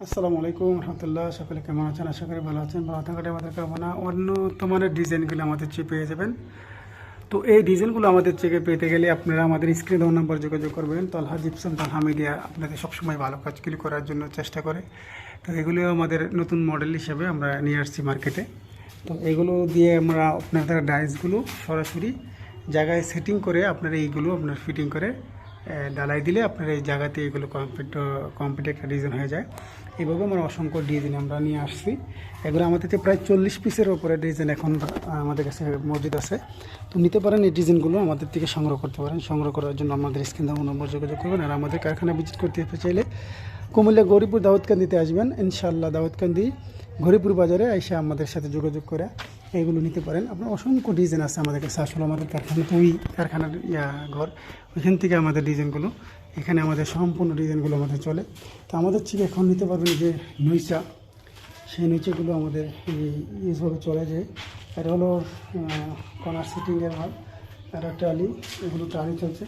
আসসালামু আলাইকুম রহমতুল্লাহ। সকলে কেমন আছেন? আশা করি ভালো আছেন। ভালো থাকাটা আমাদের কামনা। উন্নত মানের ডিজাইনগুলো আমাদের চেয়ে পেয়ে যাবেন। তো এই ডিজাইনগুলো আমাদের চেয়ে পেতে গেলে আপনারা আমাদের স্ক্রিনে দেওয়া নাম্বার যোগাযোগ করবেন। তালহা জিপসাম, তালহা মিডিয়া আপনাদের সবসময় ভালো কাজগুলি করার জন্য চেষ্টা করে। তো এগুলো আমাদের নতুন মডেল হিসেবে আমরা নিয়ে আসছি মার্কেটে। তো এগুলো দিয়ে আমরা আপনাদের ডাইসগুলো সরাসরি জায়গায় সেটিং করে আপনারা এইগুলো আপনার ফিটিং করে ডালাই দিলে আপনার এই জায়গাতে এগুলো কমপ্লিট একটা ডিজাইন হয়ে যায়। এইভাবে আমরা অসংখ্য ডিজাইন আমরা নিয়ে আসছি। এগুলো আমাদের কাছে প্রায় 40 পিসের ওপরে ডিজাইন এখন আমাদের কাছে মজুদ আছে। তো নিতে পারেন, এই ডিজাইনগুলো আমাদের থেকে সংগ্রহ করতে পারেন। সংগ্রহ করার জন্য আমাদের স্ক্রিন দেওয়া নম্বর যোগাযোগ করবেন। আর আমাদের কারখানা ভিজিট করতে চাইলে কুমিল্লা গৌরীপুর দাউদকান্দিতে আসবেন। ইনশাআল্লাহ দাউদকান্দি গৌরীপুর বাজারে এসে আমাদের সাথে যোগাযোগ করে এইগুলো নিতে পারেন। আপনার অসংখ্য ডিজাইন আছে আমাদের কাছে। আসলে আমাদের কারখানা তো ওই কারখানার ঘর, ওইখান থেকে আমাদের ডিজাইনগুলো, এখানে আমাদের সম্পূর্ণ ডিজাইনগুলো আমাদের চলে। তো আমাদের থেকে এখন নিতে পারবেন যে নইচা, সেই নইচাগুলো আমাদের এইভাবে চলে যায়। এটা হলো কর্নার সিটিংয়ের মাল, আর টালি, এগুলো টালি চলছে।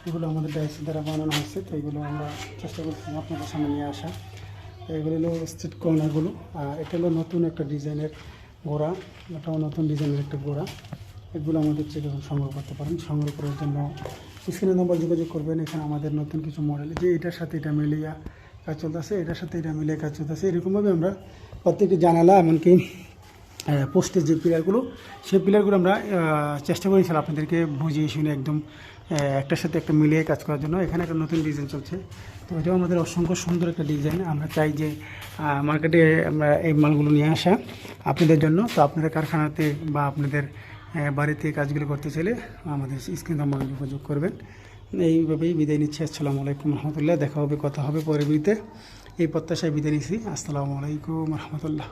এগুলো আমাদের ডাইস দ্বারা বানানো হয়েছে। তো এগুলো আমরা চেষ্টা করছি আপনাদের সামনে নিয়ে আসা। এগুলো হলো স্ট্রিট কর্নারগুলো। আর এটা হলো নতুন একটা ডিজাইনের গোড়া, এটাও নতুন ডিজাইনের একটা গোড়া। এগুলো আমাদের থেকে সংগ্রহ করতে পারেন। সংগ্রহ করার জন্য স্ক্রিনে নম্বর যোগাযোগ করবেন। এখানে আমাদের নতুন কিছু মডেল, যে এটার সাথে এটা মিলিয়ে কাজ চলতেছে, এটার সাথে এটা মিলিয়ে কাজ চলতেছে। এরকমভাবে আমরা প্রত্যেকটি জানালা, এমনকি পোস্টের যে পিলারগুলো, সেই পিলারগুলো আমরা চেষ্টা করেছিলাম আপনাদেরকে বুঝিয়ে শুনে একদম একটার সাথে একটা মিলিয়ে কাজ করার জন্য। এখানে একটা নতুন ডিজাইন চলছে। তো এটাও আমাদের অসংখ্য সুন্দর একটা ডিজাইন। আমরা চাই যে মার্কেটে আমরা এই মালগুলো নিয়ে আসা আপনাদের জন্য। তো আপনাদের কারখানাতে বা আপনাদের বাড়িতে কাজগুলো করতে চাইলে আমাদের স্ক্রিন নাম্বার যোগাযোগ করবেন। এইভাবেই বিদায় নিচ্ছি। আসসালামু আলাইকুম রহমতুল্লাহ। দেখা হবে, কথা হবে পরবর্তীতে। এই প্রত্যাশায় বিদায় নিচ্ছি। আসসালামু আলাইকুম রহমতুল্লাহ।